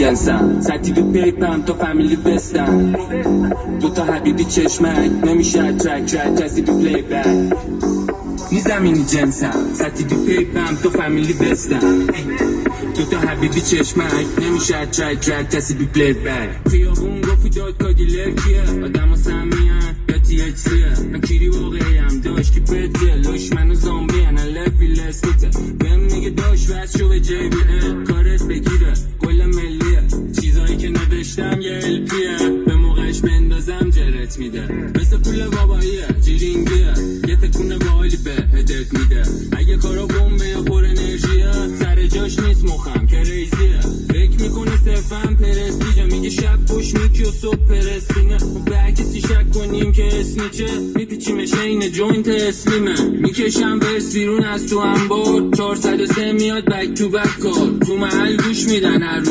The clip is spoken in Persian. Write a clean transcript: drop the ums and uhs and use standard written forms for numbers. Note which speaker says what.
Speaker 1: جنسم سطی تو پیپم تو فامیلی بستم دوتا حبیبی چشمک نمیشه ترک کسی بی پلی بک نی زمینی جنسم سطی تو پیپم تو فامیلی بستم دوتا حبیبی چشمک نمیشه ترک کسی بی پلی بک خیابون گفتی داد کادیلکیه آدم و سمیان یا THCه من کیری واقعیم داشت که بده لش منو زامبی انا لفی لسکته بهم میگه داشت وز شو به JBL کارت بگیره کل ملیه چیزایی که نوشتم یه LPه به موقعش بندازم جرت میده مثل پول باباییه جیرینگیه یه تکونه باحالی به هدت میده اگه کارا بمبه یا پر انرژیه سر جاش نیست مخم کریزیه فکر میکنه صرفم پرستیجه میگه شب پشت میکی و صبح پرستینه به هر کسی شک کنیم که اسمیچه میپیچیمش اینه جوینت اسلیمه میکشم برس بیرون از تو انبار 403 میاد بک تو بک کار تو محل گوش میدن هر